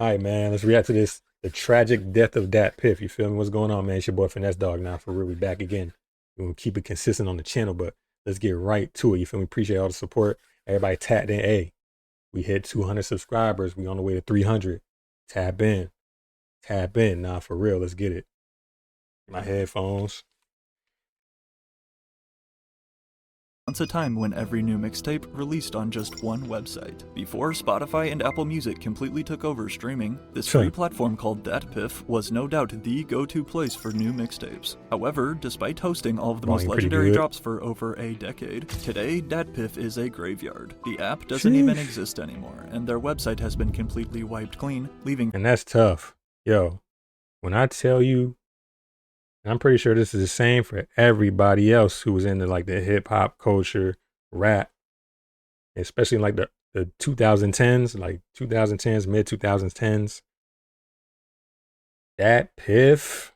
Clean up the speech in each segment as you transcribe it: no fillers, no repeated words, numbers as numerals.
All right, man. Let's react to this. The tragic death of DatPiff. You feel me? What's going on, man? It's your boy Finesse Dog. Now for real, we back again. We're gonna keep it consistent on the channel, but let's get right to it. You feel me? Appreciate all the support. Everybody tapped in. Hey, we hit 200 subscribers. We on the way to 300. Tap in. Tap in. Nah, for real. Let's get it. My headphones. Once a time when every new mixtape released on just one website. Before Spotify and Apple Music completely took over streaming, this free platform called DatPiff was no doubt the go-to place for new mixtapes. However, despite hosting all of the most legendary drops for over a decade, today DatPiff is a graveyard. The app doesn't even exist anymore, and their website has been completely wiped clean, leaving— And that's tough. Yo, when I tell you, and I'm pretty sure this is the same for everybody else who was into like the hip hop culture, rap, especially in like the 2010s, like 2010s, mid 2010s. DatPiff,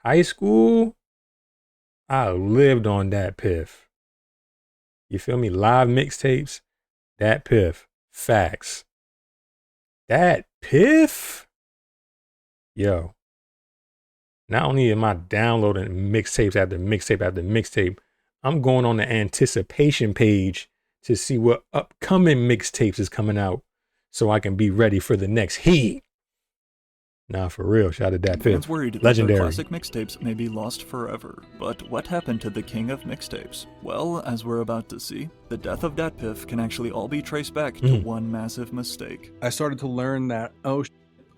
high school, I lived on DatPiff. You feel me? Live mixtapes, DatPiff, facts. DatPiff, yo, not only am I downloading mixtapes after mixtape after mixtape, I'm going on the anticipation page to see what upcoming mixtapes is coming out so I can be ready for the next heat. Nah, for real, shout out to DatPiff. Fans worried Legendary. that their classic mixtapes may be lost forever. But what happened to the king of mixtapes? Well, as we're about to see, the death of DatPiff can actually all be traced back to one massive mistake. I started to learn that,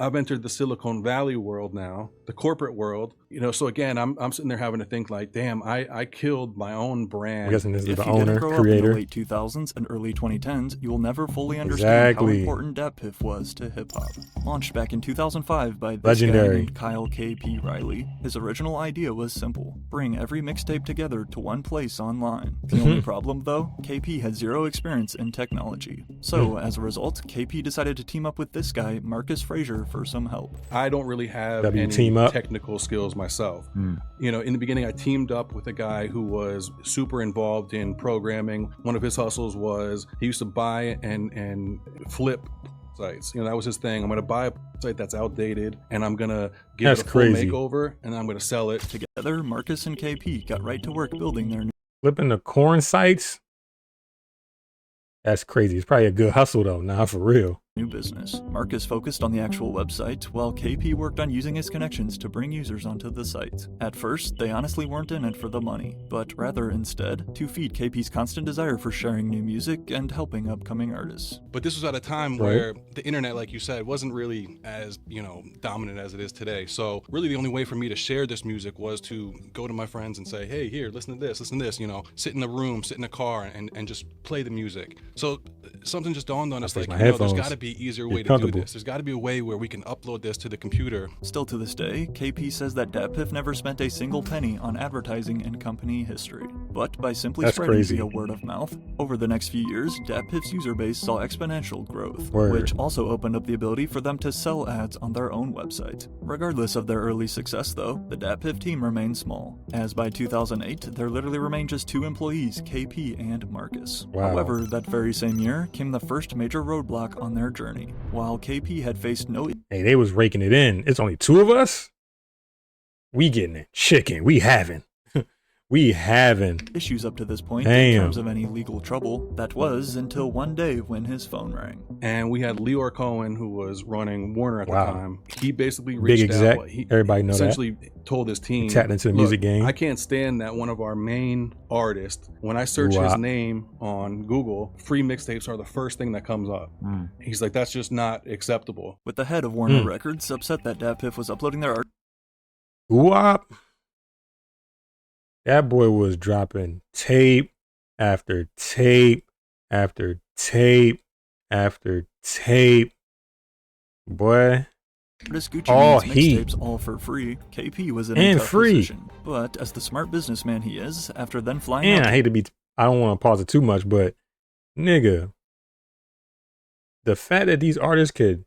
I've entered the Silicon Valley world now, the corporate world. You know, so again, I'm sitting there having to think like, damn, I killed my own brand. I'm guessing this is If the you owner, didn't grow creator. up in the late 2000s and early 2010s, you will never fully understand how important DatPiff was to hip-hop. Launched back in 2005 by this guy named Kyle K.P. Riley, his original idea was simple: bring every mixtape together to one place online. The only problem, though, KP had zero experience in technology. So, as a result, KP decided to team up with this guy, Marcus Frazier, for some help. I don't really have any technical skills myself. You know, in the beginning, I teamed up with a guy who was super involved in programming. One of his hustles was he used to buy and flip sites. You know, that was his thing. I'm going to buy a site that's outdated and I'm going to give it a full makeover and I'm going to sell it. Together, Marcus and KP got right to work building their new— Flipping the corn sites? That's crazy. It's probably a good hustle though. Nah, for real. New business. Marcus focused on the actual website, while KP worked on using his connections to bring users onto the site. At first, they honestly weren't in it for the money, but rather instead to feed KP's constant desire for sharing new music and helping upcoming artists. But this was at a time where the internet, like you said, wasn't really as, you know, dominant as it is today. So really the only way for me to share this music was to go to my friends and say, hey, here, listen to this, you know, sit in a room, sit in a car and just play the music. So something just dawned on us, like, you know, there's got to be easier way to do this. There's got to be a way where we can upload this to the computer. Still to this day, KP says that DatPiff never spent a single penny on advertising in company history. But by simply spreading via word of mouth, over the next few years, DatPiff's user base saw exponential growth, which also opened up the ability for them to sell ads on their own website. Regardless of their early success though, the DatPiff team remained small, as by 2008, there literally remained just 2 employees, KP and Marcus. However, that very same year came the first major roadblock on their journey. While KP had faced no— Hey, they was raking it in. It's only 2 of us? We getting it. Chicken. We having. We having issues up to this point in terms of any legal trouble. That was until one day when his phone rang. And we had Leor Cohen, who was running Warner at the time. He basically reached out. Everybody knows essentially told his team, tapped into the music game. I can't stand that one of our main artists, when I search his name on Google, free mixtapes are the first thing that comes up. He's like, that's just not acceptable. With the head of Warner Records upset that DatPiff was uploading their art. That boy was dropping tape after tape after tape after tape. Boy. All mixtapes all for free. KP was in a tough position. But as the smart businessman he is, after then flying out— I hate to be, I don't want to pause it too much, but nigga, the fact that these artists could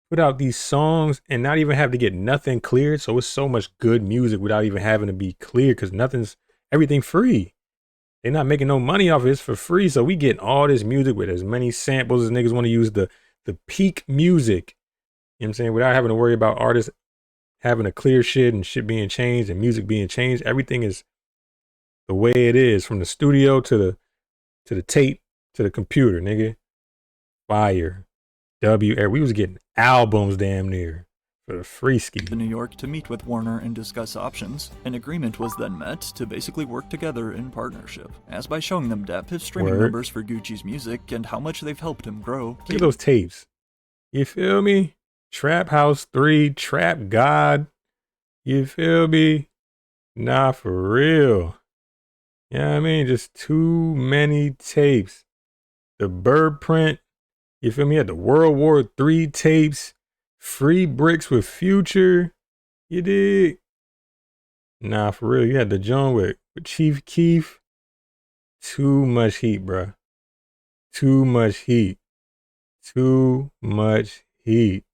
put out these songs and not even have to get nothing cleared. So it's so much good music without even having to be cleared because everything free. They're not making no money off it. It's for free. So we getting all this music with as many samples as niggas want to use the peak music. You know what I'm saying? Without having to worry about artists having to clear shit and shit being changed and music being changed. Everything is the way it is, from the studio to the tape to the computer, nigga. Fire. We was getting albums damn near for the free ski. To New York to meet with Warner and discuss options. An agreement was then met to basically work together in partnership, as by showing them DatPiff's streaming numbers for Gucci's music and how much they've helped him grow. Look at those tapes. You feel me? Trap House 3, Trap God. You feel me? Nah, for real. You know what I mean? Just too many tapes. The Bird Print. You feel me? Had the World War III tapes. Free Bricks with Future. You dig? Nah, for real. You had the joint with Chief Keef. Too much heat, bruh. Too much heat. Too much heat.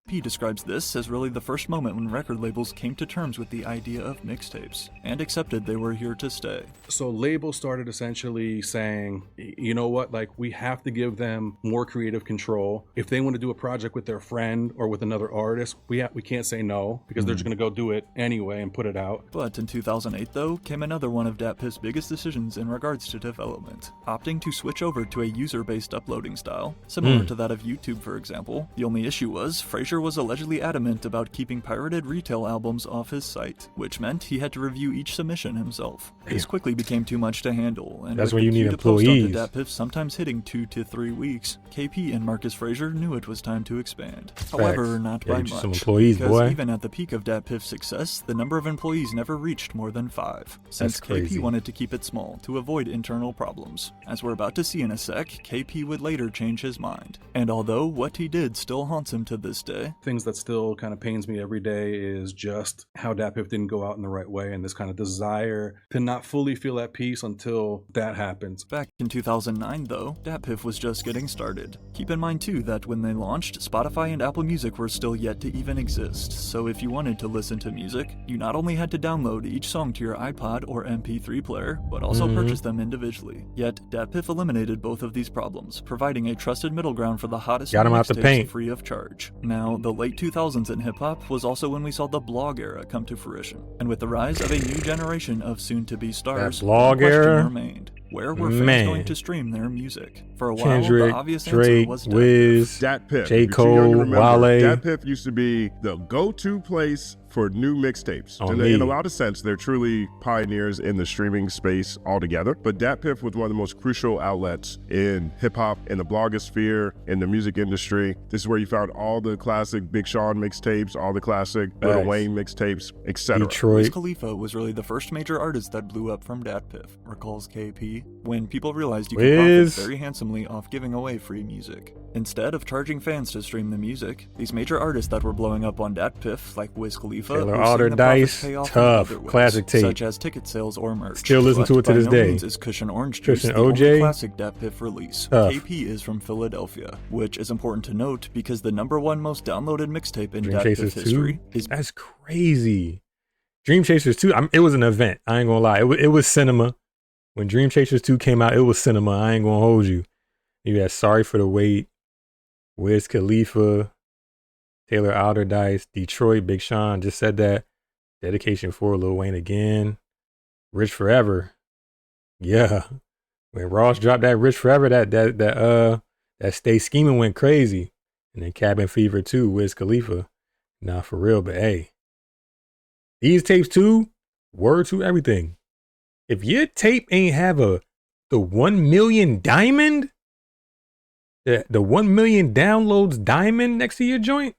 P describes this as really the first moment when record labels came to terms with the idea of mixtapes and accepted they were here to stay. So labels started essentially saying, you know what, like, we have to give them more creative control. If they want to do a project with their friend or with another artist, we can't say no, because they're just going to go do it anyway and put it out. But in 2008 though, came another one of DatPiff's biggest decisions in regards to development, opting to switch over to a user-based uploading style, similar to that of YouTube for example. The only issue was, Frazier was allegedly adamant about keeping pirated retail albums off his site, which meant he had to review each submission himself. This quickly became too much to handle, and that's with when you the need queue to post employees. onto DatPiff sometimes hitting 2 to 3 weeks, KP and Marcus Frazier knew it was time to expand. However, not by much, some employees, because boy. even at the peak of DatPiff's success, the number of employees never reached more than 5, since crazy. KP wanted to keep it small to avoid internal problems. As we're about to see in a sec, KP would later change his mind, and although what he did still haunts him to this day, Things that still kind of pains me every day is just how DatPiff didn't go out in the right way, and this kind of desire to not fully feel at peace until that happens. Back in 2009 though, DatPiff was just getting started. Keep in mind too that when they launched, Spotify and Apple Music were still yet to even exist, so if you wanted to listen to music, you not only had to download each song to your iPod or MP3 player, but also purchase them individually. Yet, DatPiff eliminated both of these problems, providing a trusted middle ground for the hottest Got 'em out the mixtapes paint. free of charge. Now, the late 2000s in hip-hop was also when we saw the blog era come to fruition, and with the rise of a new generation of soon-to-be stars, That blog the question era? remained, where were fans going to stream their music? For a while, Kendrick, the obvious Drake, answer was DatPiff. Wiz, DatPiff. J. If you're young, you Cole, remember, Wale. DatPiff used to be the go-to place for new mixtapes. On In me. a lot of sense, they're truly pioneers in the streaming space altogether. But DatPiff was one of the most crucial outlets in hip-hop, in the blogosphere, in the music industry. This is where you found all the classic Big Sean mixtapes, all the classic Lil Facts. Wayne mixtapes, etc. Wiz Detroit. Khalifa was really the first major artist that blew up from DatPiff, recalls KP, when people realized you could profit Wiz. very handsomely off giving away free music. Instead of charging fans to stream the music, these major artists that were blowing up on DatPiff, like Wiz Khalifa, Taylor were seeing the profits Alderdice, pay off in tough, other ways, classic tape. such as ticket sales or merch. Still listen But to it to by this no day. means is Cushion Orange Juice Cushion the only OJ? classic DatPiff release. Tough. KP is from Philadelphia, which is important to note because the #1 most downloaded mixtape in Dream DatPiff Chasers history 2? is That's crazy. Dream Chasers 2, it was an event. I ain't gonna lie. It was cinema. When Dream Chasers 2 came out, it was cinema. I ain't gonna hold you. You had Sorry for the Wait, Wiz Khalifa, Taylor Alderdice, Detroit, Big Sean, just said that. Dedication for Lil Wayne again. Rich Forever. Yeah. When Ross dropped that Rich Forever, that Stay Scheming went crazy. And then Cabin Fever 2, Wiz Khalifa. Nah, for real, but hey. These tapes too, word to everything. If your tape ain't have the 1 million diamond, the 1 million downloads diamond next to your joint,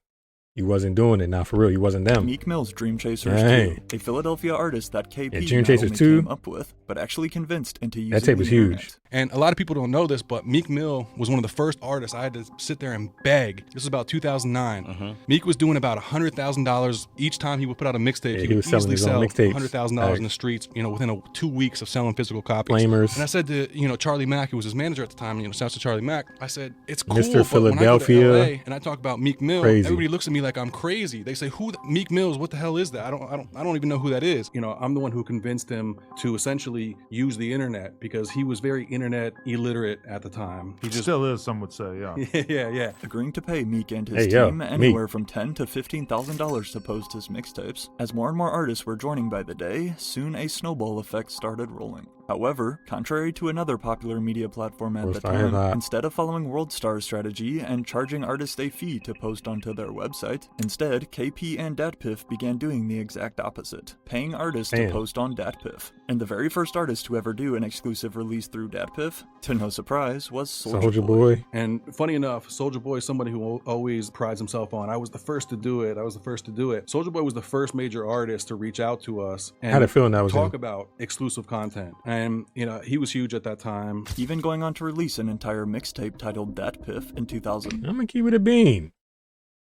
you wasn't doing it. Now, for real, you wasn't them. Meek Mill's Dream Chasers Dang. 2, a Philadelphia artist that KP Yeah, Dream not Chasers only 2. came up with, but actually convinced into using That tape the was huge. internet. And a lot of people don't know this, but Meek Mill was one of the first artists I had to sit there and beg. This was about 2009. Meek was doing about $100,000 each time he would put out a mixtape. Yeah, he he would was selling easily his own sell mixtapes. $100,000 in the Facts. streets, within 2 weeks of selling physical copies. Flamers. And I said to, Charlie Mack, who was his manager at the time, shouts to Charlie Mack, I said, it's cool, Mr. but when I go to Philadelphia. LA and I talk about Meek Mill, Crazy. everybody looks at me like I'm crazy. They say, Meek Mills, what the hell is that? I don't even know who that is. You know, I'm the one who convinced him to essentially use the internet because he was very internet illiterate at the time. He still is, some would say, yeah. yeah. Agreeing to pay Meek and his team anywhere from $10,000 to $15,000 to post his mixtapes. As more and more artists were joining by the day, soon a snowball effect started rolling. However, contrary to another popular media platform at the time, instead of following WorldStar's strategy and charging artists a fee to post onto their website, instead, KP and DatPiff began doing the exact opposite, paying artists to post on DatPiff. And the very first artist to ever do an exclusive release through DatPiff, to no surprise, was Soulja Boy. And funny enough, Soulja Boy is somebody who always prides himself on, I was the first to do it, Soulja Boy was the first major artist to reach out to us and talk about exclusive content. And, you know, he was huge at that time. Even going on to release an entire mixtape titled DatPiff in 2000. I'm gonna keep it a bean.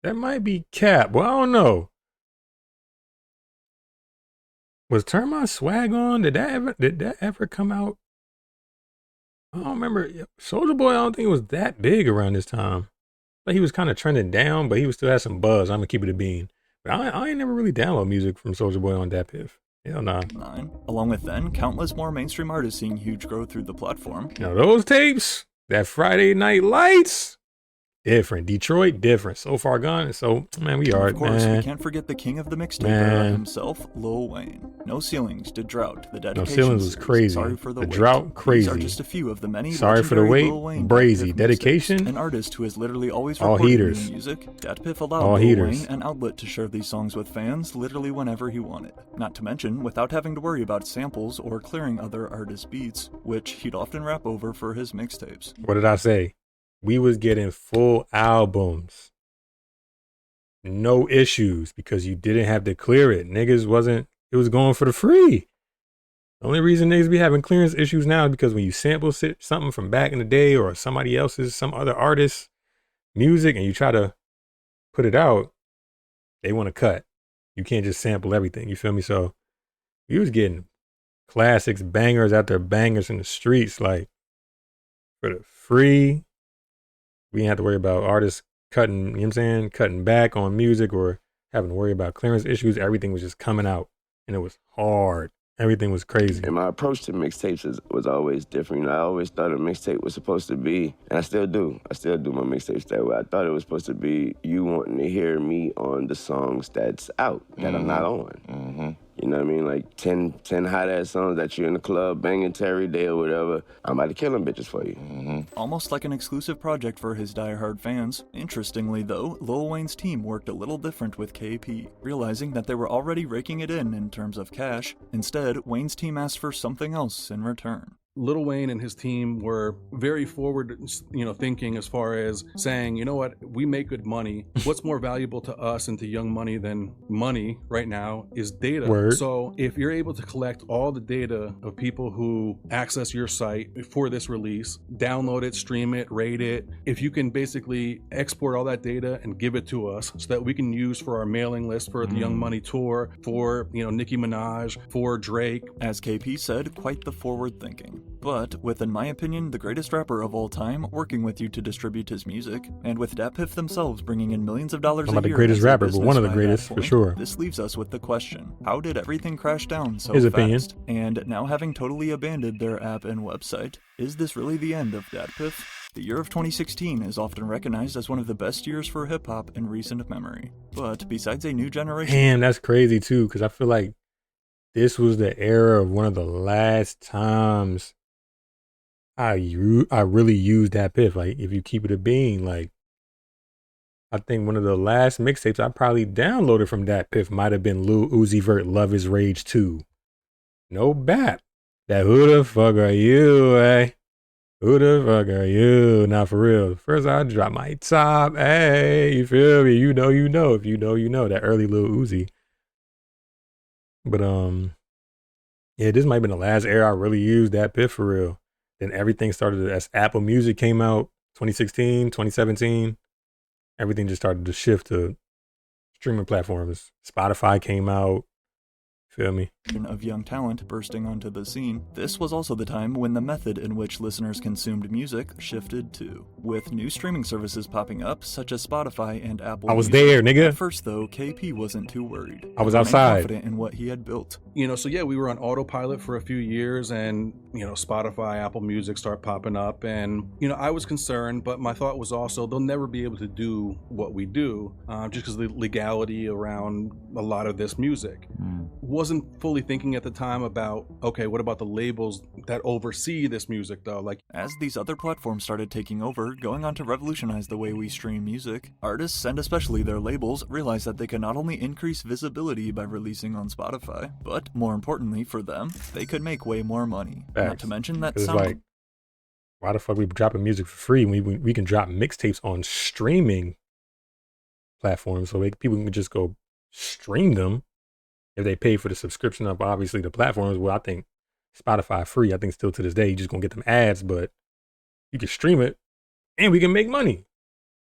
That might be cap. Well, I don't know. Was Turn My Swag On? Did that ever come out? I don't remember. Soulja Boy, I don't think it was that big around this time. But he was kind of trending down, but he was still had some buzz. I'm gonna keep it a bean. But I ain't never really download music from Soulja Boy on DatPiff. Hell nah. Along with then, countless more mainstream artists seeing huge growth through the platform. Now those tapes, that Friday Night Lights, different. Detroit, different. So Far Gone. So, man, we are, of course, man. We can't forget the king of the mixtape era himself, Lil Wayne. No Ceilings, The Drought, The Dedication. No Ceilings was crazy. Sorry for the Wait. Drought, crazy. These are just a few of the many. Sorry for the Wait, Brazy. Dedication. An artist who has literally always all recorded heaters. New music. DatPiff allowed Lil Wayne an outlet to share these songs with fans literally whenever he wanted. Not to mention, without having to worry about samples or clearing other artists' beats, which he'd often rap over for his mixtapes. What did I say? We was getting full albums. No issues because you didn't have to clear it. Niggas it was going for the free. The only reason niggas be having clearance issues now is because when you sample something from back in the day or somebody else's, some other artist's music and you try to put it out, they want to cut. You can't just sample everything. You feel me? So we was getting classics, bangers after bangers in the streets, like for the free. We didn't have to worry about artists cutting, you know what I'm saying, cutting back on music or having to worry about clearance issues. Everything was just coming out and it was hard. Everything was crazy. And my approach to mixtapes was always different. You know, I always thought a mixtape was supposed to be, and I still do my mixtapes that way. I thought it was supposed to be you wanting to hear me on the songs that's out, that I'm not on. You know what I mean? Like 10 hot-ass songs that you're in the club banging Terry Day or whatever. I'm about to kill them bitches for you. Almost like an exclusive project for his diehard fans. Interestingly, though, Lil Wayne's team worked a little different with KP. Realizing that they were already raking it in terms of cash, instead, Wayne's team asked for something else in return. Lil Wayne and his team were very forward, thinking as far as saying, you know what, we make good money. What's more valuable to us and to Young Money than money right now is data. Word. So if you're able to collect all the data of people who access your site for this release, download it, stream it, rate it, if you can basically export all that data and give it to us so that we can use for our mailing list for the Young Money tour, for, Nicki Minaj, for Drake. As KP said, quite the forward thinking. But with, in my opinion, the greatest rapper of all time working with you to distribute his music, and with DatPiff themselves bringing in millions of dollars a year. I'm not the greatest rapper, but one of the greatest for sure. This leaves us with the question, how did everything crash down so his fast? Opinion. And now having totally abandoned their app and website, is this really the end of DatPiff? The year of 2016 is often recognized as one of the best years for hip-hop in recent memory. But besides a new generation... Damn, that's crazy too, because I feel like this was the era of one of the last times I really used DatPiff. Like, if you keep it a bean, like, I think one of the last mixtapes I probably downloaded from DatPiff might have been Lil Uzi Vert, Love Is Rage 2. No bap. That who the fuck are you, eh? Who the fuck are you? Now for real. First I drop my top, hey, you feel me? You know. If you know, you know. That early Lil Uzi. But yeah, this might have been the last era I really used DatPiff for real. Then everything started as Apple Music came out, 2016, 2017. Everything just started to shift to streaming platforms. Spotify came out. Feel me? of young talent bursting onto the scene, this was also the time when the method in which listeners consumed music shifted too, with new streaming services popping up such as Spotify and Apple. I was Music. there, nigga. At first, though, KP wasn't too worried. I was He remained outside. confident in what he had built. You know, so yeah, we were on autopilot for a few years, and you know, Spotify, Apple Music start popping up, and you know, I was concerned, but my thought was also they'll never be able to do what we do, just because of the legality around a lot of this music. Wasn't fully thinking at the time about, okay, what about the labels that oversee this music though? Like, as these other platforms started taking over, going on to revolutionize the way we stream music, artists, and especially their labels, realized that they could not only increase visibility by releasing on Spotify, but more importantly for them, they could make way more money. Facts. Not to mention that It's sound. like, why the fuck we dropping music for free when we can drop mixtapes on streaming platforms, so people can just go stream them if they pay for the subscription of obviously the platforms. Well, I think Spotify free. I think still to this day, you just gonna get them ads, but you can stream it and we can make money.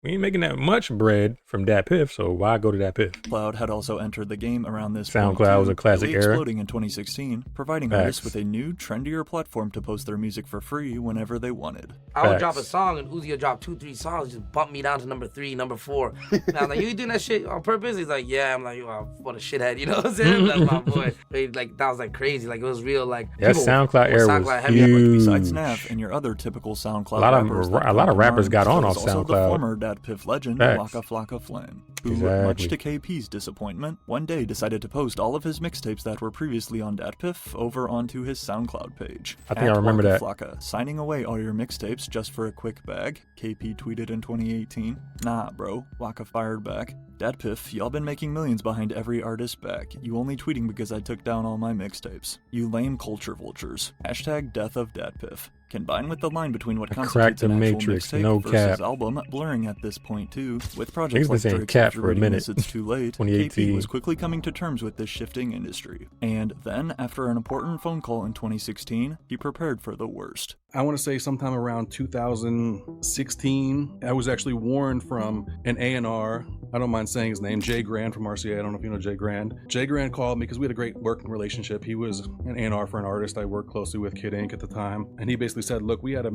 We ain't making that much bread from DatPiff, so why go to DatPiff? SoundCloud had also entered the game around this SoundCloud point, was a classic really era. exploding in 2016, providing Facts. artists with a new, trendier platform to post their music for free whenever they wanted. I would Facts. drop a song and Uzi would drop 2-3 songs, just bump me down to number 3, number 4. And I'm like, you doing that shit on purpose? He's like, yeah. I'm like, oh, what a shithead, you know what I'm saying? That's my boy. But, like, that was like crazy. Like, it was real. Like, That people- SoundCloud era SoundCloud was heavy. huge. Besides Nav and your other typical SoundCloud A lot of rappers, a lot of rappers got on there off was also the SoundCloud. former DatPiff legend, Facts. Waka Flocka Flynn, who, Exactly. much to KP's disappointment, one day decided to post all of his mixtapes that were previously on DatPiff over onto his SoundCloud page. I think I remember Waka that. Flocka, signing away all your mixtapes just for a quick bag, KP tweeted in 2018. Nah, bro, Waka fired back. DatPiff, y'all been making millions behind every artist back. You only tweeting because I took down all my mixtapes. You lame culture vultures. Hashtag death of DatPiff. Combined with the line between what I constitutes cracked the an actual Matrix, mixtape no versus cap. album blurring at this point too, with projects Niggas been like saying Drake's cap After for a Reading minute. This It's Too Late, 2018. KP was quickly coming to terms with this shifting industry. And then, after an important phone call in 2016, he prepared for the worst. I want to say sometime around 2016, I was actually warned from an A&R. I don't mind saying his name, Jay Grand from RCA. I don't know if you know Jay Grand. Jay Grand called me because we had a great working relationship. He was an A&R for an artist I worked closely with, Kid Ink, at the time. And he basically said, look, we had a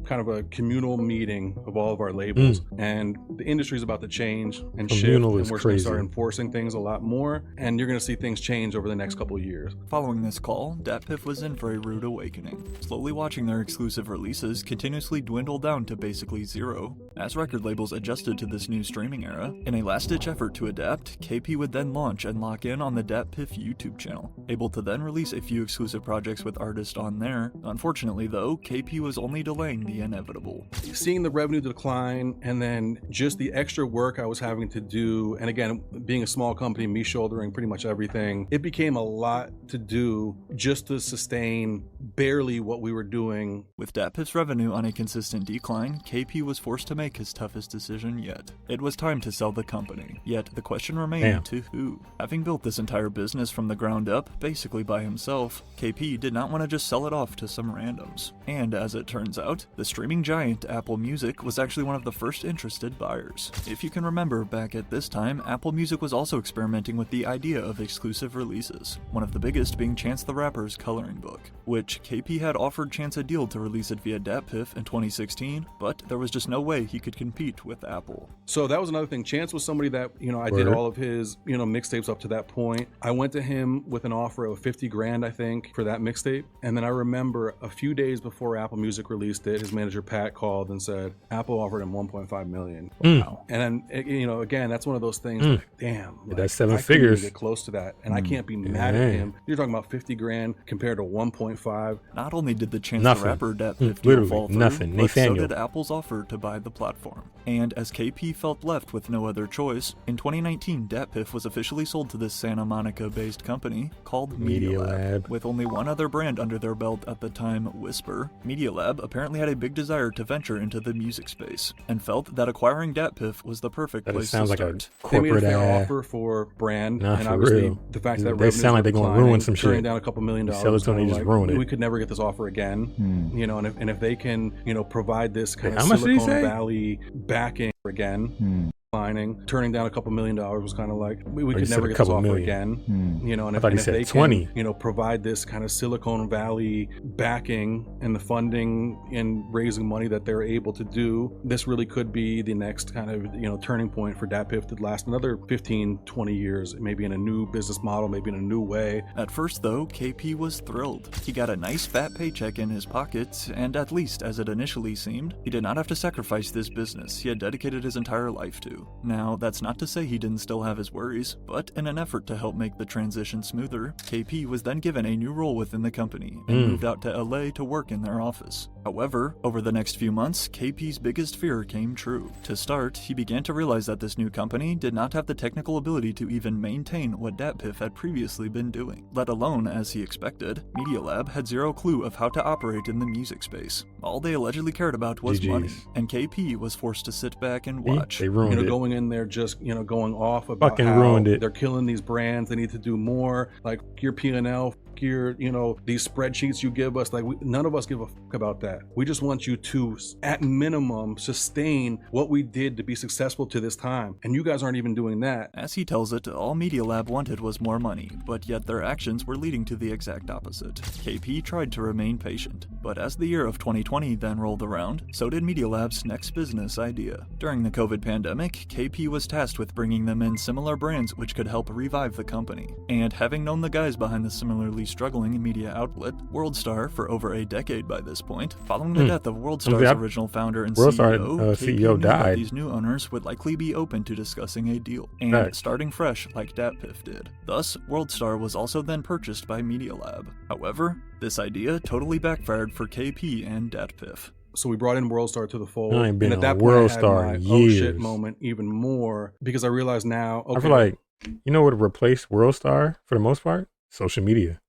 kind of a communal meeting of all of our labels, and the industry's about to change and shift, Communal and is we're going to crazy. start enforcing things a lot more, and you're going to see things change over the next couple of years. Following this call, DatPiff was in for a rude awakening, slowly watching their exclusive releases continuously dwindle down to basically zero. As record labels adjusted to this new streaming era, in a last-ditch effort to adapt, KP would then launch and lock in on the DatPiff YouTube channel, able to then release a few exclusive projects with artists on there. Unfortunately though, KP was only delaying the inevitable. Seeing the revenue decline, and then just the extra work I was having to do, and again, being a small company, me shouldering pretty much everything, it became a lot to do just to sustain barely what we were doing. With DatPiff's revenue on a consistent decline, KP was forced to make his toughest decision yet. It was time to sell the company. Yet the question remained to who? Having built this entire business from the ground up, basically by himself, KP did not want to just sell it off to some randoms. And as it turns out, the streaming giant Apple Music was actually one of the first interested buyers. If you can remember, back at this time, Apple Music was also experimenting with the idea of exclusive releases, one of the biggest being Chance the Rapper's coloring book, which KP had offered Chance a deal to release it via DatPiff in 2016, but there was just no way he could compete with Apple. So that was another thing. Chance was somebody that, you know, I did all of his, you know, mixtapes up to that point. I went to him with an offer of 50 grand, I think, for that mixtape. And then I remember a few days before Apple Music released it, his manager Pat called and said Apple offered him 1.5 million. Wow. And then, you know, again, that's one of those things like, damn, like, that's seven I couldn't even figures. get close to that, and I can't be mad at him. You're talking about 50 grand compared to 1.5. Not only did the Chance Nothing. the Rapper DatPiff deal Literally fall through, nothing. but so Nathaniel. did Apple's offer to buy the platform. And as KP felt left with no other choice, in 2019, DatPiff was officially sold to this Santa Monica-based company called Media Lab. Lab. With only one other brand under their belt at the time, Whisper, Media Lab apparently had a big desire to venture into the music space, and felt that acquiring DatPiff was the perfect That place just sounds to like a start. They made a corporate fair offer for brand, Nah, and for obviously real. the fact that They revenues sound like were they're gonna declining, ruin some turning shit. down a couple $1 million. You sell it to them, kinda they just ruin it. We could never get this offer again, you know. And if they can, you know, provide this kind How of much did he Silicon say? Valley backing again, declining. Turning down a couple $1 million was kind of like, we could said never a get this couple offer million. again. You know, and I thought he if said they 20. can, you know, provide this kind of Silicon Valley backing and the funding and raising money that they're able to do, this really could be the next kind of, you know, turning point for DatPiff to last another 15, 20 years, maybe in a new business model, maybe in a new way. At first though, KP was thrilled. He got a nice fat paycheck in his pocket, and at least as it initially seemed, he did not have to sacrifice this business he had dedicated his entire life to. Now, that's not to say he didn't still have his worries, but in an effort to help make the transition smoother, KP was then given a new role within the company and moved out to LA to work in their office. However, over the next few months, KP's biggest fear came true. To start, he began to realize that this new company did not have the technical ability to even maintain what DatPiff had previously been doing, let alone, as he expected, Media Lab had zero clue of how to operate in the music space. All they allegedly cared about was money, and KP was forced to sit back and watch. They ruined you know, it. Going in there just, you know, going off about Fucking how ruined it. they're killing these brands, they need to do more, like your P&L, your, you know, these spreadsheets you give us, like none of us give a fuck about that. We just want you to, at minimum, sustain what we did to be successful to this time, and you guys aren't even doing that. As he tells it, all Media Lab wanted was more money, but yet their actions were leading to the exact opposite. KP tried to remain patient, but as the year of 2020 then rolled around, so did Media Lab's next business idea. During the COVID pandemic, KP was tasked with bringing them in similar brands which could help revive the company, and having known the guys behind the similarly struggling media outlet, WorldStar, for over a decade by this point, following the death of WorldStar's original founder and CEO died. These new owners would likely be open to discussing a deal, and starting fresh like DatPiff did. Thus, WorldStar was also then purchased by Media Lab. However, this idea totally backfired for KP and DatPiff. So we brought in WorldStar to the fold, I ain't been and at on that point WorldStar I had in my oh years. shit moment even more, because I realized now, okay, I feel like, you know what replaced WorldStar for the most part? Social media.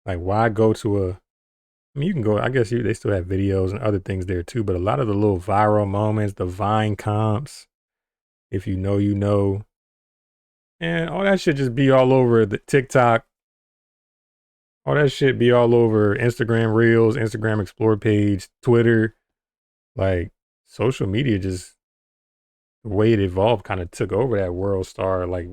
Like, why go to I mean, you can go, I guess they still have videos and other things there too, but a lot of the little viral moments, the Vine comps, if you know, you know, and all that shit just be all over the TikTok. All that shit be all over Instagram Reels, Instagram Explore page, Twitter. Like, social media just, the way it evolved kind of took over that WorldStar. Like,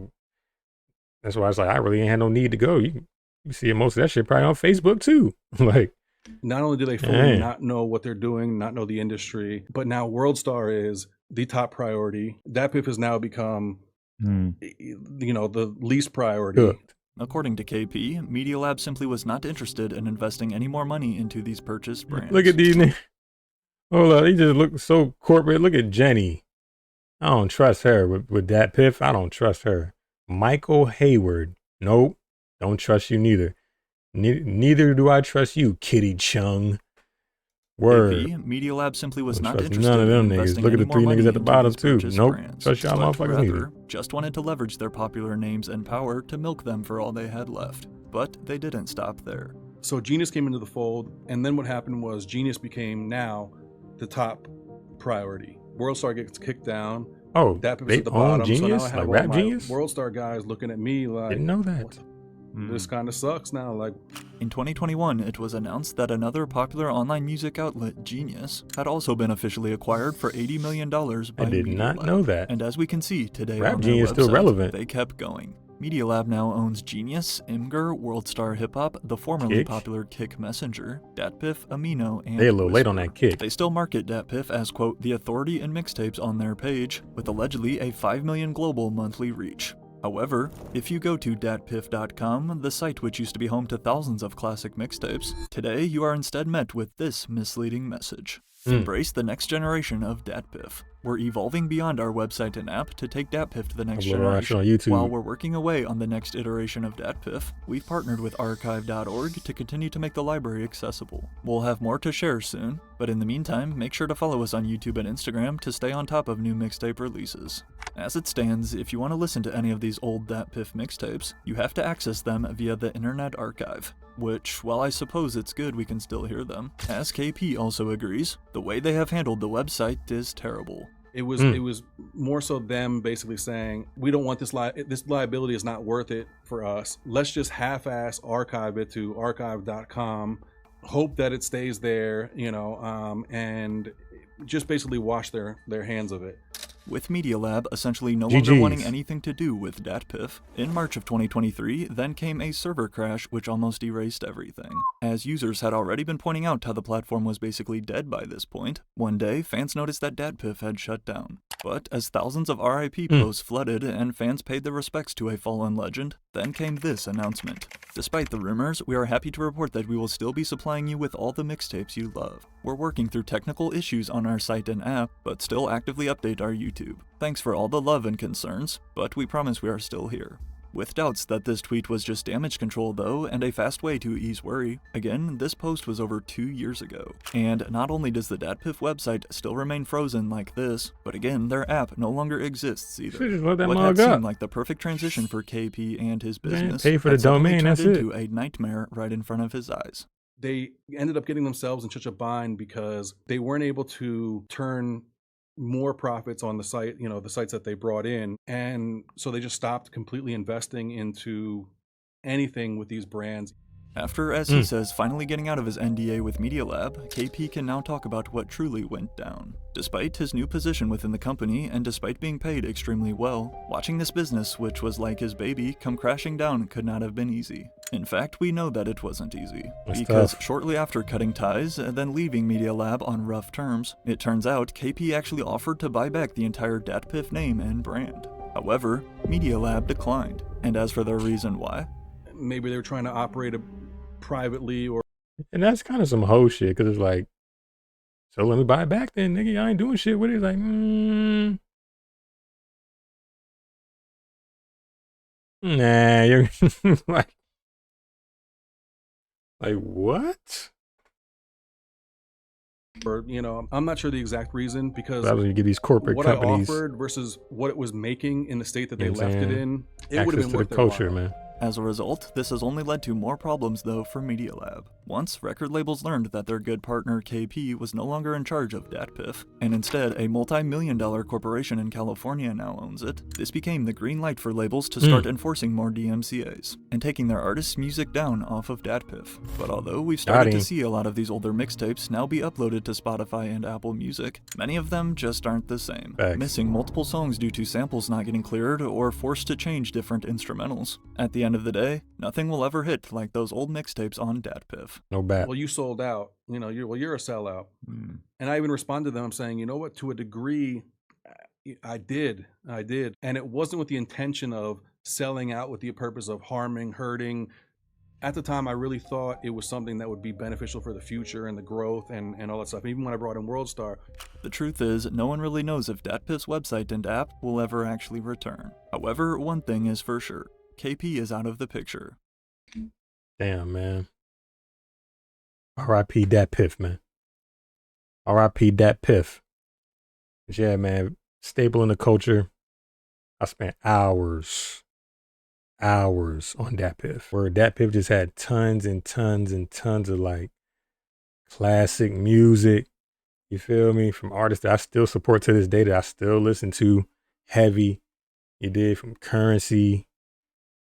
that's why I was like, I really ain't had no need to go. You see most of that shit probably on Facebook too. Like, not only do they fully not know what they're doing, not know the industry, but now WorldStar is the top priority. DatPiff has now become, you know, the least priority. Cooked. According to KP, Media Lab simply was not interested in investing any more money into these purchased brands. Look at these. Hold on, he just look so corporate. Look at Jenny. I don't trust her with DatPiff. I don't trust her. Michael Hayward. Nope. Don't trust you neither. Neither do I trust you, Kitty Chung. Word. KP, Media Lab simply was not trust interested none of them in niggas. investing Look at any the more three money niggas at the into bottom these too. purchased Nope. brands, Trust y'all but motherfuckers neither. rather just wanted to leverage their popular names and power to milk them for all they had left. But they didn't stop there. So Genius came into the fold, and then what happened was Genius became now the top priority. WorldStar gets kicked down. Oh, DatPiff they at the own bottom. Genius? So now I Like have Rap all my Genius? WorldStar guys looking at me like, Didn't know that. This kind of sucks now. Like, in 2021, it was announced that another popular online music outlet, Genius, had also been officially acquired for $80 million by I did Media not Lab. know that. And as we can see today Rap on their Genius website, still relevant. They kept going. Media Lab now owns Genius, Imgur, WorldStar Hip Hop, the formerly Kick. popular Kick Messenger, DatPiff, Amino, and They a little late on Whisper. that Kick. They still market DatPiff as, quote, the authority in mixtapes on their page, with allegedly a 5 million global monthly reach. However, if you go to datpiff.com, the site which used to be home to thousands of classic mixtapes, today you are instead met with this misleading message. Embrace the next generation of DatPiff. We're evolving beyond our website and app to take DatPiff to the next generation. On YouTube. While we're working away on the next iteration of DatPiff, we've partnered with archive.org to continue to make the library accessible. We'll have more to share soon, but in the meantime, make sure to follow us on YouTube and Instagram to stay on top of new mixtape releases. As it stands, if you want to listen to any of these old DatPiff mixtapes, you have to access them via the Internet Archive, which, while I suppose it's good we can still hear them, as KP also agrees, the way they have handled the website is terrible. it was more so them basically saying, we don't want this liability is not worth it for us. Let's just half-ass archive it to archive.com, hope that it stays there, you know, and just basically wash their hands of it. with Media Lab essentially no longer GGs. wanting anything to do with DatPiff. In March of 2023, then came a server crash which almost erased everything. As users had already been pointing out how the platform was basically dead by this point, one day fans noticed that DatPiff had shut down. But as thousands of RIP posts flooded and fans paid their respects to a fallen legend, then came this announcement. Despite the rumors, we are happy to report that we will still be supplying you with all the mixtapes you love. We're working through technical issues on our site and app, but still actively update our YouTube. Thanks for all the love and concerns, but we promise we are still here. With doubts that this tweet was just damage control though, and a fast way to ease worry, again, this post was over 2 years ago. And not only does the DatPiff website still remain frozen like this, but again, their app no longer exists either. What had seemed like the perfect transition for KP and his business pay for the domain, turned that's it. into a nightmare right in front of his eyes. They ended up getting themselves in such a bind because they weren't able to turn more profits on the site, the sites that they brought in. And so they just stopped completely investing into anything with these brands. After, as he says, finally getting out of his NDA with Media Lab, KP can now talk about what truly went down. Despite his new position within the company, and despite being paid extremely well, watching this business, which was like his baby, come crashing down could not have been easy. In fact, we know that it wasn't easy. Because shortly after cutting ties and then leaving Media Lab on rough terms, it turns out KP actually offered to buy back the entire DatPiff name and brand. However, Media Lab declined. And as for their reason why, maybe they were trying to operate privately, or and that's kind of some hoe shit, because it's like, so let me buy it back then, nigga. I ain't doing shit with it. It's like, nah, you're like what? Or I'm not sure the exact reason, because that's when you get these corporate what companies I offered versus what it was making in the state that they left saying? it in, it would have been to worth the their culture, while. man. As a result, this has only led to more problems though for Media Lab. Once, record labels learned that their good partner KP was no longer in charge of DatPiff, and instead a multi-million-dollar corporation in California now owns it, this became the green light for labels to start enforcing more DMCAs, and taking their artists' music down off of DatPiff. But although we've started to see a lot of these older mixtapes now be uploaded to Spotify and Apple Music, many of them just aren't the same, missing multiple songs due to samples not getting cleared or forced to change different instrumentals. At the end of the day, nothing will ever hit like those old mixtapes on DatPiff. No bad. Well, you sold out. You're a sellout. And I even responded to them saying, you know what? To a degree, I did, and it wasn't with the intention of selling out with the purpose of harming, hurting. At the time, I really thought it was something that would be beneficial for the future and the growth and all that stuff. Even when I brought in WorldStar. The truth is, no one really knows if DatPiff's website and app will ever actually return. However, one thing is for sure. KP is out of the picture. Damn, man. R.I.P. DatPiff, man. R.I.P. DatPiff. Yeah, man. Staple in the culture. I spent hours on DatPiff. Where DatPiff just had tons and tons and tons of like classic music. You feel me? From artists that I still support to this day, that I still listen to heavy. You did from Currency.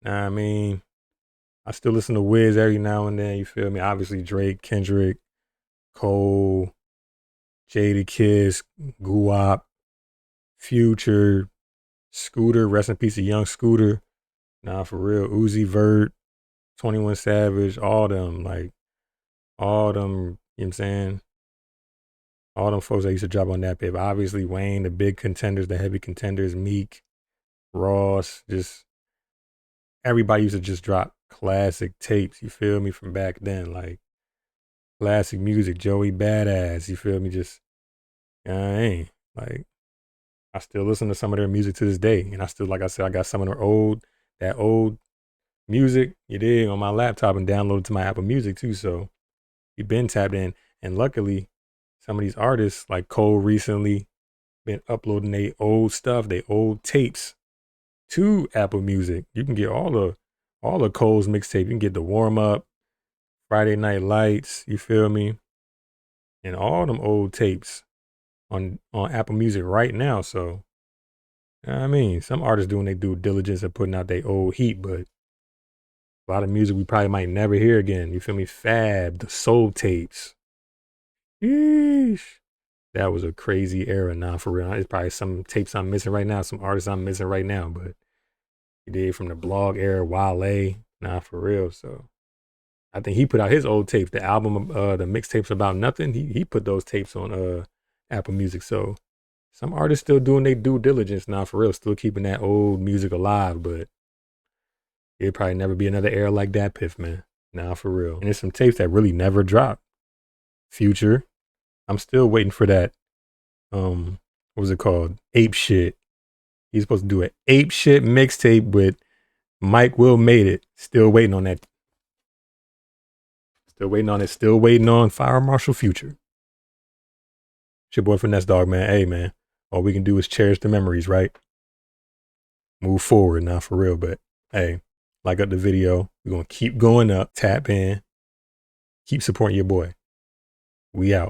Nah, I mean, I still listen to Wiz every now and then, you feel me? Obviously Drake, Kendrick, Cole, Jadakiss, Guap, Future, Scooter, rest in peace to Young Scooter. Nah, for real, Uzi Vert, 21 Savage, all them, you know what I'm saying? All them folks that used to drop on DatPiff. Obviously Wayne, the big contenders, the heavy contenders, Meek, Ross, just everybody used to just drop classic tapes, you feel me, from back then, like classic music, Joey Badass, you feel me, just, I still listen to some of their music to this day, and I still, like I said, I got some of their old music, you dig, on my laptop and downloaded to my Apple Music too, so we've been tapped in, and luckily, some of these artists, like Cole recently, been uploading their old stuff, their old tapes, to Apple Music. You can get all of Cole's mixtape. You can get the Warm Up, Friday Night Lights, you feel me? And all them old tapes on Apple Music right now. So, I mean, some artists doing their due diligence and putting out their old heat, but a lot of music we probably might never hear again. You feel me? Fab, the Soul tapes. Yeesh. That was a crazy era. Nah, for real. It's probably some tapes I'm missing right now, some artists I'm missing right now, but he did from the blog era, Yall. Nah, for real. So I think he put out his old tapes, the album, the mixtapes about nothing. He put those tapes on Apple Music. So some artists still doing their due diligence now, for real, still keeping that old music alive, but it'll probably never be another era like DatPiff, man. Nah, for real. And there's some tapes that really never dropped. Future. I'm still waiting for that. What was it called? Ape Shit. He's supposed to do an Ape Shit mixtape with Mike Will Made It. Still waiting on that. Still waiting on it. Still waiting on Fire Marshal Future. It's your boy Finesse Dog, man. Hey, man. All we can do is cherish the memories, right? Move forward now, for real. But hey, like up the video. We're going to keep going up. Tap in. Keep supporting your boy. We out.